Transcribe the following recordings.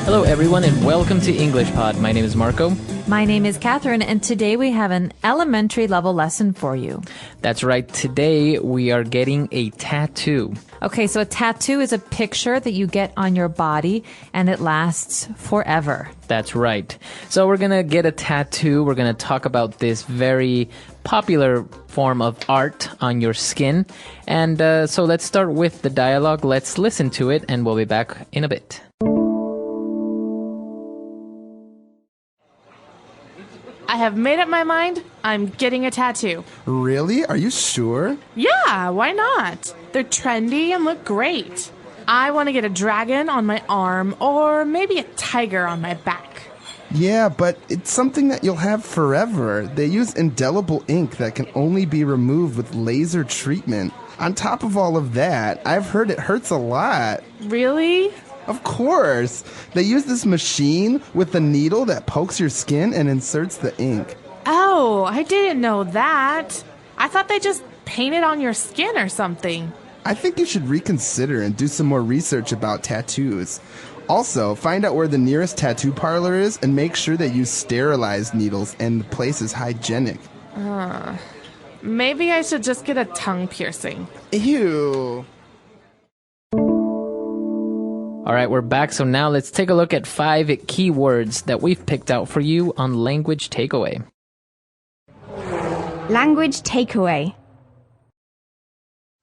Hello, everyone, and welcome to englishpod. My name is Marco. My name is Catherine, and today we have an elementary level lesson for you. That's right. Today we are getting a tattoo. Okay, so a tattoo is a picture that you get on your body, and it lasts forever. That's right. So we're going to get a tattoo. We're going to talk about this very popular form of art on your skin. And so let's start with the dialogue. Let's listen to it, and we'll be back in a bit. I have made up my mind. I'm getting a tattoo. Really? Are you sure? Yeah, why not? They're trendy and look great. I want to get a dragon on my arm or maybe a tiger on my back. Yeah, but it's something that you'll have forever. They use indelible ink that can only be removed with laser treatment. On top of all of that, I've heard it hurts a lot. Really? Of course. They use this machine with a needle that pokes your skin and inserts the ink. Oh, I didn't know that. I thought they just painted on your skin or something. I think you should reconsider and do some more research about tattoos. Also, find out where the nearest tattoo parlor is and make sure they use sterilized needles and the place is hygienic. Maybe I should just get a tongue piercing. Ew. All right, we're back. So now let's take a look at 5 key words that we've picked out for you on Language Takeaway. Language takeaway.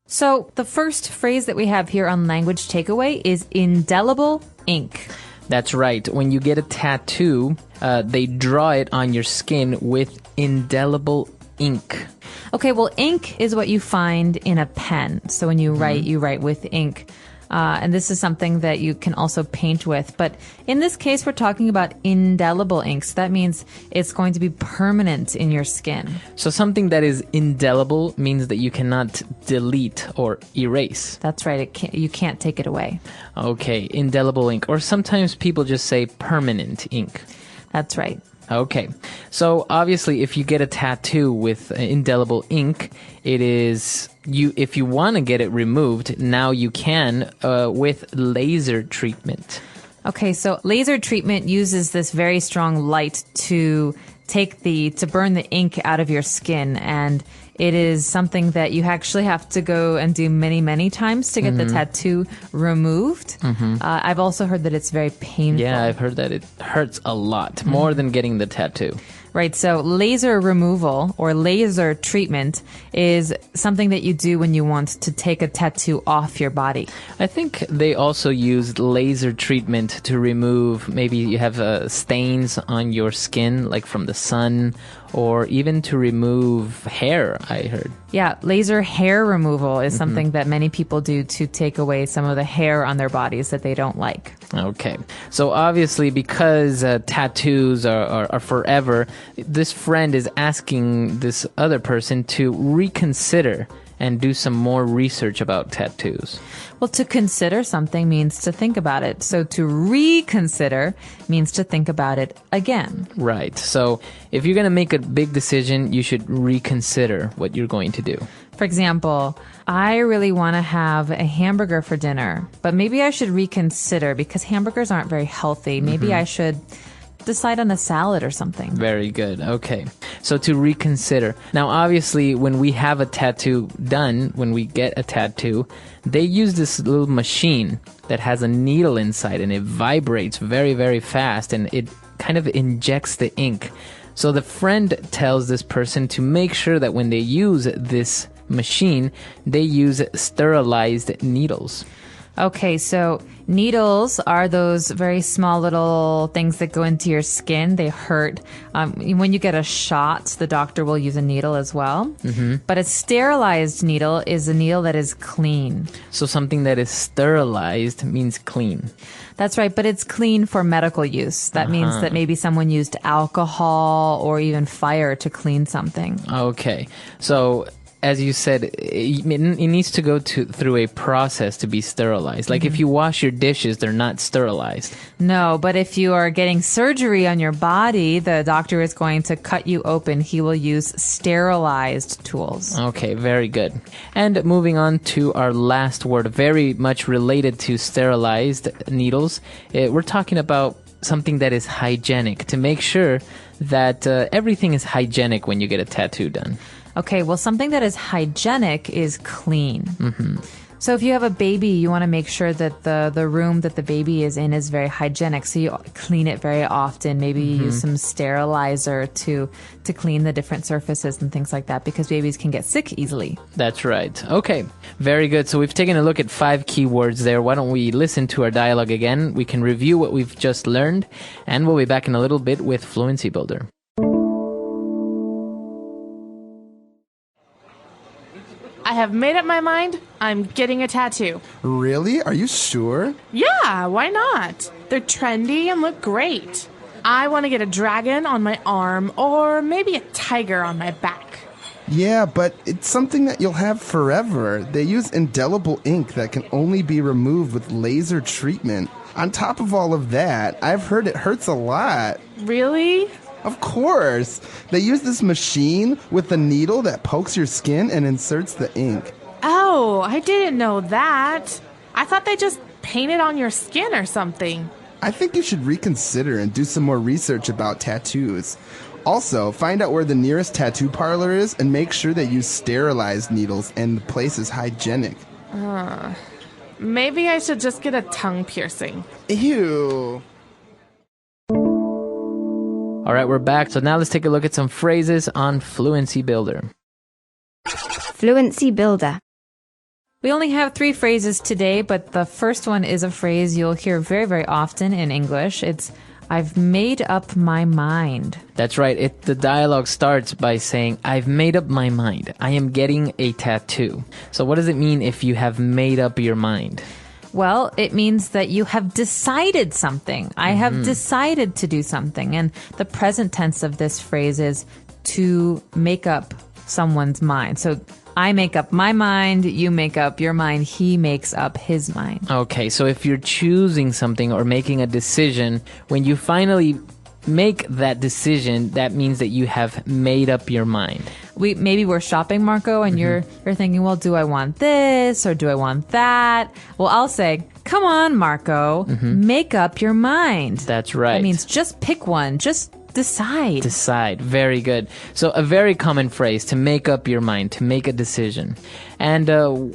So the first phrase that we have here on Language Takeaway is indelible ink. That's right. When you get a tattoo, they draw it on your skin with indelible ink. Okay, well, ink is what you find in a pen. So when you write with ink. And this is something that you can also paint with. But in this case, we're talking about indelible inks. That means it's going to be permanent in your skin. So something that is indelible means that you cannot delete or erase. That's right. You can't take it away. Okay, indelible ink. Or sometimes people just say permanent ink. That's right. Okay, so obviously if you get a tattoo with indelible ink, it is if you want to get it removed, now you can with laser treatment. Okay, so laser treatment uses this very strong light to burn the ink out of your skin, and it is something that you actually have to go and do many, many times to get the tattoo removed. I've also heard that it's very painful. Yeah, I've heard that it hurts a lot, more than getting the tattoo. Right, so laser removal or laser treatment is something that you do when you want to take a tattoo off your body. I think they also use laser treatment to remove, maybe you have stains on your skin, like from the sun, or even to remove hair, I heard. Yeah, laser hair removal is something that many people do to take away some of the hair on their bodies that they don't like. Okay, so obviously because tattoos are forever, this friend is asking this other person to reconsider and do some more research about tattoos. Well, to consider something means to think about it. So to reconsider means to think about it again. Right. So if you're going to make a big decision, you should reconsider what you're going to do. For example, I really want to have a hamburger for dinner, but maybe I should reconsider because hamburgers aren't very healthy. Maybe I should decide on a salad or something. Very good. Okay. So to reconsider. Now, obviously, when we have a tattoo done, when we get a tattoo, they use this little machine that has a needle inside and it vibrates very, very fast and it kind of injects the ink. So the friend tells this person to make sure that when they use this machine, they use sterilized needles. Okay, so needles are those very small little things that go into your skin. They hurt. When you get a shot, the doctor will use a needle as well. But a sterilized needle is a needle that is clean. So something that is sterilized means clean. That's right, but it's clean for medical use. That means that maybe someone used alcohol or even fire to clean something. Okay, so as you said, it needs to go through a process to be sterilized. Like if you wash your dishes, they're not sterilized. No, but if you are getting surgery on your body, the doctor is going to cut you open. He will use sterilized tools. Okay, very good. And moving on to our last word, very much related to sterilized needles, we're talking about something that is hygienic, to make sure that everything is hygienic when you get a tattoo done. Okay, well, something that is hygienic is clean. Mm-hmm. So if you have a baby, you want to make sure that the room that the baby is in is very hygienic. So you clean it very often. Maybe you use some sterilizer to clean the different surfaces and things like that, because babies can get sick easily. That's right. Okay, very good. So we've taken a look at 5 keywords there. Why don't we listen to our dialogue again? We can review what we've just learned, and we'll be back in a little bit with Fluency Builder. I have made up my mind. I'm getting a tattoo. Really? Are you sure? Yeah, why not? They're trendy and look great. I want to get a dragon on my arm or maybe a tiger on my back. Yeah, but it's something that you'll have forever. They use indelible ink that can only be removed with laser treatment. On top of all of that, I've heard it hurts a lot. Really? Of course. They use this machine with a needle that pokes your skin and inserts the ink. Oh, I didn't know that. I thought they just painted on your skin or something. I think you should reconsider and do some more research about tattoos. Also, find out where the nearest tattoo parlor is and make sure they use sterilized needles and the place is hygienic. Maybe I should just get a tongue piercing. Ew. All right, we're back. So now let's take a look at some phrases on Fluency Builder. Fluency Builder. We only have 3 phrases today, but the first one is a phrase you'll hear very, very often in English. It's, I've made up my mind. That's right. The dialogue starts by saying, I've made up my mind. I am getting a tattoo. So what does it mean if you have made up your mind? Well, it means that you have decided something. I have decided to do something. And the present tense of this phrase is to make up someone's mind. So I make up my mind, you make up your mind, he makes up his mind. Okay, so if you're choosing something or making a decision, when you finally make that decision, that means that you have made up your mind. Maybe we're shopping, Marco, and you're thinking, well, do I want this or do I want that? Well, I'll say, come on, Marco, make up your mind. That's right. That means just pick one. Just decide. Decide. Very good. So a very common phrase, to make up your mind, to make a decision. And,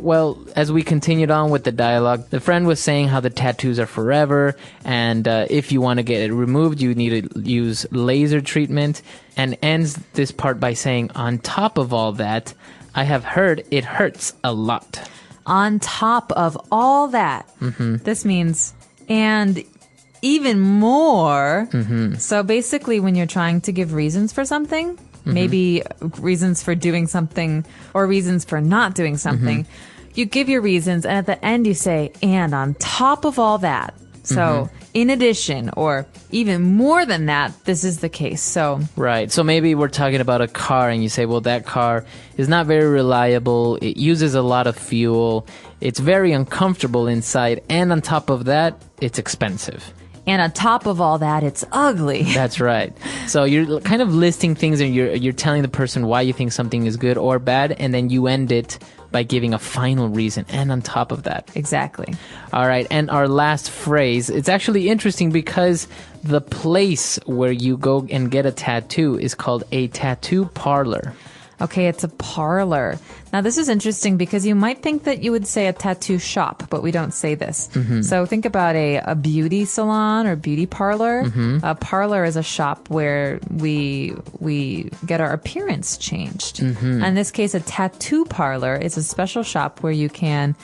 well, as we continued on with the dialogue, the friend was saying how the tattoos are forever, and if you want to get it removed, you need to use laser treatment, and ends this part by saying, on top of all that, I have heard it hurts a lot. On top of all that, this means, and even more. So basically, when you're trying to give reasons for something, maybe reasons for doing something or reasons for not doing something, you give your reasons, and at the end you say, and on top of all that. So in addition, or even more than that, this is the case. So right. So maybe we're talking about a car and you say, well, that car is not very reliable. It uses a lot of fuel. It's very uncomfortable inside. And on top of that, it's expensive. And on top of all that, it's ugly. That's right. So you're kind of listing things and you're telling the person why you think something is good or bad, and then you end it by giving a final reason. And on top of that. Exactly. All right. And our last phrase, it's actually interesting because the place where you go and get a tattoo is called a tattoo parlor. Okay, it's a parlor. Now, this is interesting because you might think that you would say a tattoo shop, but we don't say this. So think about a beauty salon or beauty parlor. A parlor is a shop where we get our appearance changed. In this case, a tattoo parlor is a special shop where you can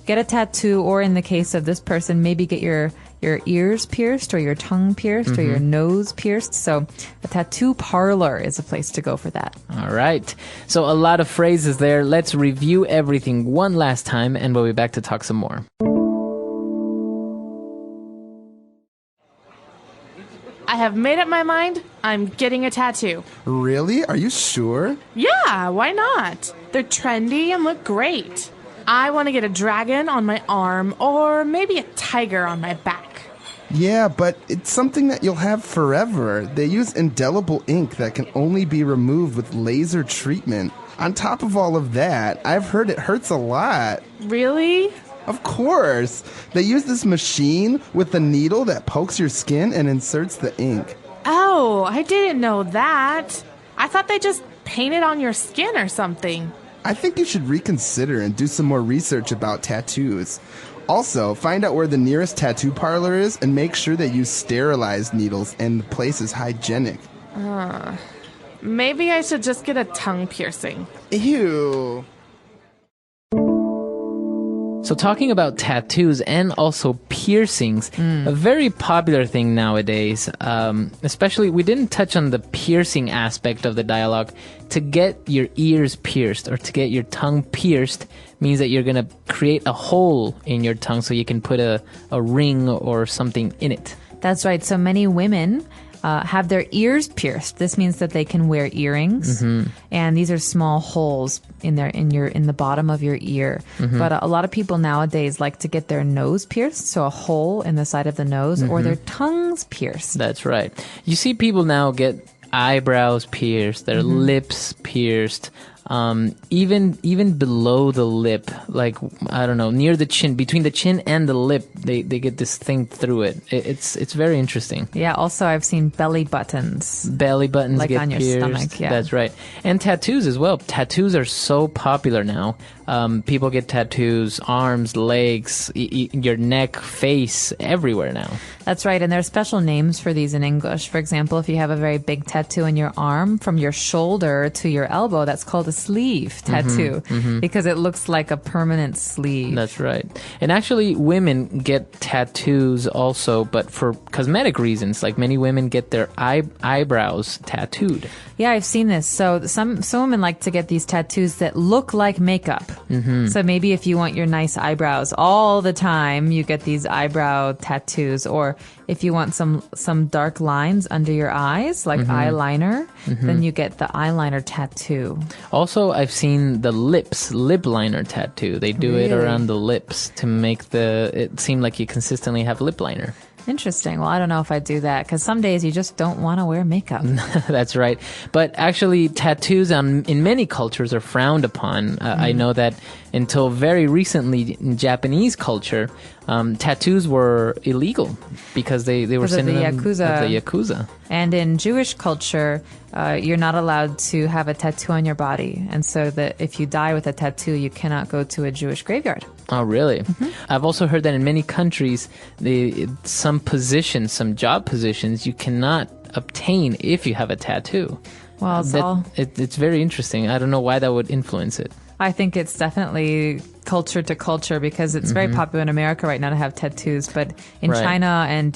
get a tattoo, or in the case of this person, maybe get your ears pierced or your tongue pierced or your nose pierced. So a tattoo parlor is a place to go for that. All right. So a lot of phrases there. Let's review everything one last time and we'll be back to talk some more. I have made up my mind. I'm getting a tattoo. Really? Are you sure? Yeah, why not? They're trendy and look great. I want to get a dragon on my arm or maybe a tiger on my back. Yeah, but it's something that you'll have forever. They use indelible ink that can only be removed with laser treatment. On top of all of that, I've heard it hurts a lot. Really? Of course. They use this machine with a needle that pokes your skin and inserts the ink. Oh, I didn't know that. I thought they just painted on your skin or something. I think you should reconsider and do some more research about tattoos. Also, find out where the nearest tattoo parlor is and make sure they use sterilized needles and the place is hygienic. Maybe I should just get a tongue piercing. Ew. So talking about tattoos and also piercings, a very popular thing nowadays, especially we didn't touch on the piercing aspect of the dialogue. To get your ears pierced or to get your tongue pierced means that you're going to create a hole in your tongue so you can put a ring or something in it. That's right. So many women have their ears pierced. This means that they can wear earrings, and these are small holes in the bottom of your ear. But a lot of people nowadays like to get their nose pierced, so a hole in the side of the nose, or their tongues pierced. That's right. You see people now get eyebrows pierced, their lips pierced. Even below the lip, like, I don't know, near the chin, between the chin and the lip, they get this thing through it. It's very interesting. Yeah, also I've seen belly buttons. Belly buttons Like get on your pierced. stomach, yeah. That's right. And tattoos as well. Tattoos are so popular now. People get tattoos, arms, legs, your neck, face, everywhere now. That's right, and there are special names for these in English. For example, if you have a very big tattoo in your arm from your shoulder to your elbow, that's called a sleeve tattoo because it looks like a permanent sleeve. That's right. And actually, women get tattoos also, but for cosmetic reasons. Like many women get their eyebrows tattooed. Yeah, I've seen this. So some women like to get these tattoos that look like makeup. So maybe if you want your nice eyebrows all the time, you get these eyebrow tattoos. Or if you want some dark lines under your eyes, like eyeliner, then you get the eyeliner tattoo. Also, I've seen the lip liner tattoo. They do it Really? around the lips to make it seem like you consistently have lip liner. Interesting. Well, I don't know if I do that because some days you just don't want to wear makeup. That's right. But actually, tattoos in many cultures are frowned upon. I know that until very recently in Japanese culture, tattoos were illegal because they were Because of the synonym Yakuza. of the Yakuza. And in Jewish culture, you're not allowed to have a tattoo on your body. And so that if you die with a tattoo, you cannot go to a Jewish graveyard. Oh, really? I've also heard that in many countries, some job positions, you cannot obtain if you have a tattoo. Well, It's very interesting. I don't know why that would influence it. I think it's definitely culture to culture because it's very popular in America right now to have tattoos, but in Right. China and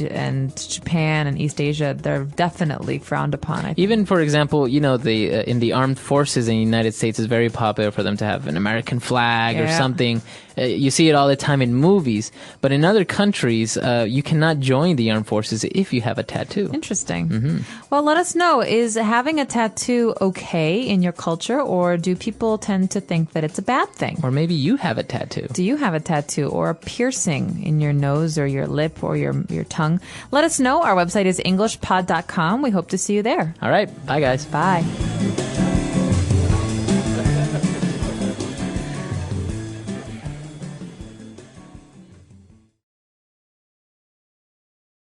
Japan and East Asia, they're definitely frowned upon. I think. Even, for example, in the armed forces in the United States, it's very popular for them to have an American flag or Yeah. something. You see it all the time in movies, but in other countries, you cannot join the armed forces if you have a tattoo. Interesting. Well, let us know. Is having a tattoo okay in your culture, or do people tend to think that it's a bad thing? Or maybe you have a tattoo. Do you have a tattoo or a piercing in your nose or your lip or your tongue? Let us know. Our website is englishpod.com. We hope to see you there. All right. Bye, guys. Bye.